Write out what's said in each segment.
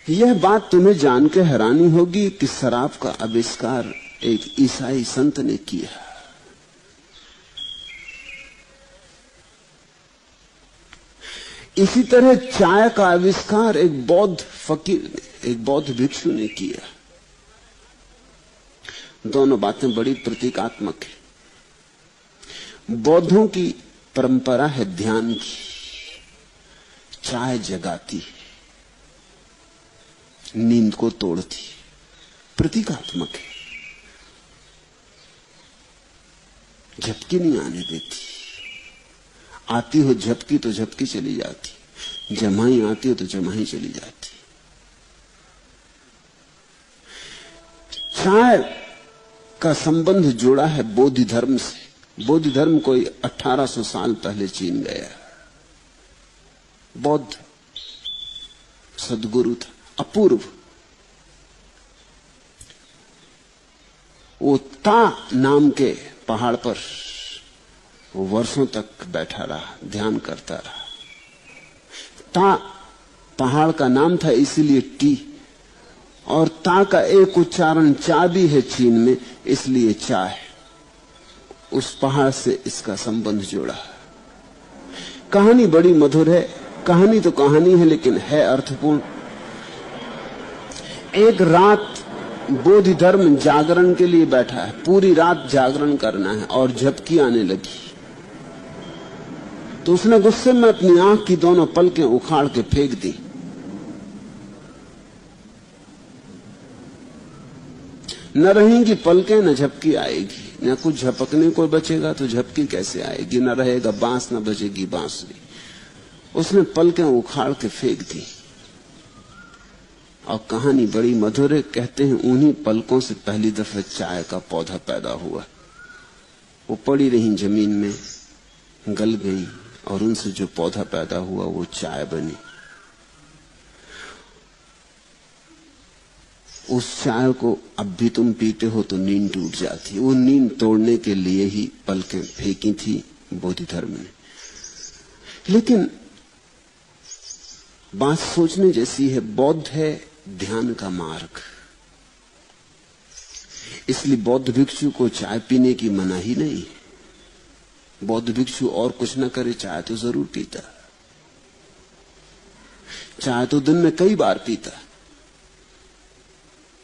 यह बात तुम्हें जान के हैरानी होगी कि शराब का आविष्कार एक ईसाई संत ने किया। इसी तरह चाय का आविष्कार एक बौद्ध फकीर ने, एक बौद्ध भिक्षु ने किया। दोनों बातें बड़ी प्रतीकात्मक है। बौद्धों की परंपरा है ध्यान की, चाय जगाती है, नींद को तोड़ती, प्रतीकात्मक है, झपकी नहीं आने देती। आती हो झपकी तो झपकी चली जाती, जमाई आती हो तो जमाई चली जाती। चाय का संबंध जुड़ा है बौद्ध धर्म से। बौद्ध धर्म कोई 1800 साल पहले चीन गया। बौद्ध सदगुरु था, अपूर्व। वो ता नाम के पहाड़ पर वो वर्षों तक बैठा रहा, ध्यान करता रहा। ता पहाड़ का नाम था, इसीलिए टी, और ता का एक उच्चारण चा भी है चीन में, इसलिए चाय। उस पहाड़ से इसका संबंध जुड़ा। कहानी बड़ी मधुर है। कहानी तो कहानी है, लेकिन है अर्थपूर्ण। एक रात बौद्ध धर्म जागरण के लिए बैठा है, पूरी रात जागरण करना है, और झपकी आने लगी तो उसने गुस्से में अपनी आंख की दोनों पलकें उखाड़ के फेंक दी। न रहेंगी पलकें, न झपकी आएगी, न कुछ झपकने को बचेगा तो झपकी कैसे आएगी, न रहेगा बांस, न बजेगी बांसुरी। उसने पलकें उखाड़ के फेंक दी। और कहानी बड़ी मधुर है। कहते हैं उन्हीं पलकों से पहली दफा चाय का पौधा पैदा हुआ। वो पड़ी रही जमीन में, गल गई, और उनसे जो पौधा पैदा हुआ वो चाय बनी। उस चाय को अब भी तुम पीते हो तो नींद टूट जाती। वो नींद तोड़ने के लिए ही पलकें फेंकी थी बौद्ध धर्म ने। लेकिन बात सोचने जैसी है। बौद्ध है ध्यान का मार्ग, इसलिए बौद्ध भिक्षु को चाय पीने की मनाही नहीं। बौद्ध भिक्षु और कुछ न करे, चाय तो जरूर पीता। चाय तो दिन में कई बार पीता।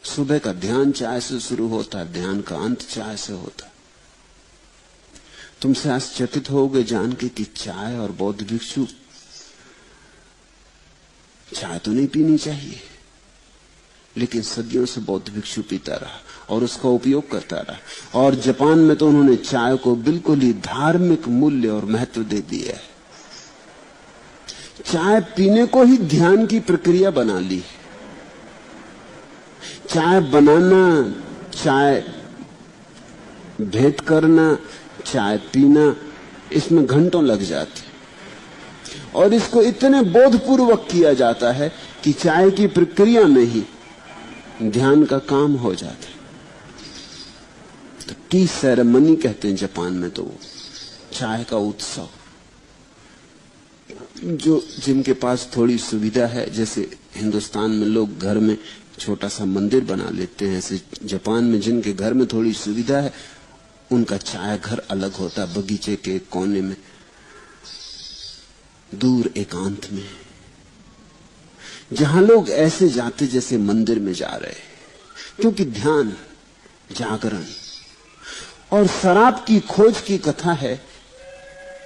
सुबह का ध्यान चाय से शुरू होता, ध्यान का अंत चाय से होता। तुमसे आश्चर्यचकित होगे जान के कि चाय और बौद्ध भिक्षु, चाय तो नहीं पीनी चाहिए, लेकिन सदियों से बौद्ध भिक्षु पीता रहा और उसका उपयोग करता रहा। और जापान में तो उन्होंने चाय को बिल्कुल ही धार्मिक मूल्य और महत्व दे दिया है। चाय पीने को ही ध्यान की प्रक्रिया बना ली। चाय बनाना, चाय भेंट करना, चाय पीना, इसमें घंटों लग जाते, और इसको इतने बोधपूर्वक किया जाता है कि चाय की प्रक्रिया में ही ध्यान का काम हो जाता है। तो टी सेरेमनी कहते हैं जापान में, तो चाय का उत्सव। जो जिनके पास थोड़ी सुविधा है, जैसे हिंदुस्तान में लोग घर में छोटा सा मंदिर बना लेते हैं, ऐसे जापान में जिनके घर में थोड़ी सुविधा है, उनका चाय घर अलग होता है, बगीचे के कोने में, दूर एकांत में, जहां लोग ऐसे जाते जैसे मंदिर में जा रहे, क्योंकि ध्यान, जागरण। और शराब की खोज की कथा है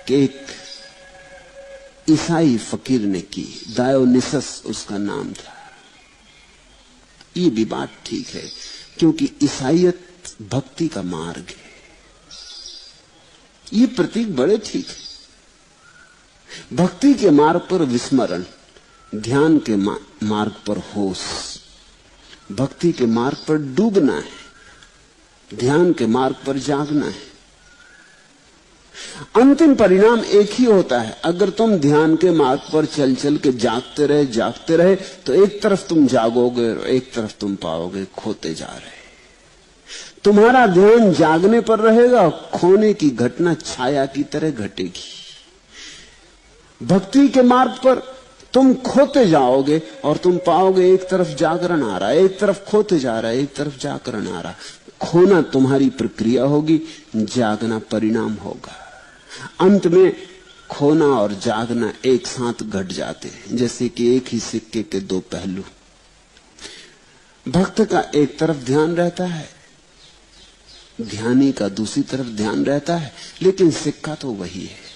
कि एक ईसाई फकीर ने की, डायोनिसस उसका नाम था। ये भी बात ठीक है, क्योंकि ईसाईयत भक्ति का मार्ग है। ये प्रतीक बड़े ठीक है। भक्ति के मार्ग पर विस्मरण, ध्यान के मार्ग पर होश। भक्ति के मार्ग पर डूबना है, ध्यान के मार्ग पर जागना है। अंतिम परिणाम एक ही होता है। अगर तुम ध्यान के मार्ग पर चल चल के जागते रहे तो एक तरफ तुम जागोगे और एक तरफ तुम पाओगे खोते जा रहे। तुम्हारा ध्यान जागने पर रहेगा, खोने की घटना छाया की तरह घटेगी। भक्ति के मार्ग पर तुम खोते जाओगे और तुम पाओगे एक तरफ जागरण आ रहा है, एक तरफ खोते जा रहा है, एक तरफ जागरण आ रहा। खोना तुम्हारी प्रक्रिया होगी, जागना परिणाम होगा। अंत में खोना और जागना एक साथ घट जाते हैं, जैसे कि एक ही सिक्के के दो पहलू। भक्त का एक तरफ ध्यान रहता है, ध्यानी का दूसरी तरफ ध्यान रहता है, लेकिन सिक्का तो वही है।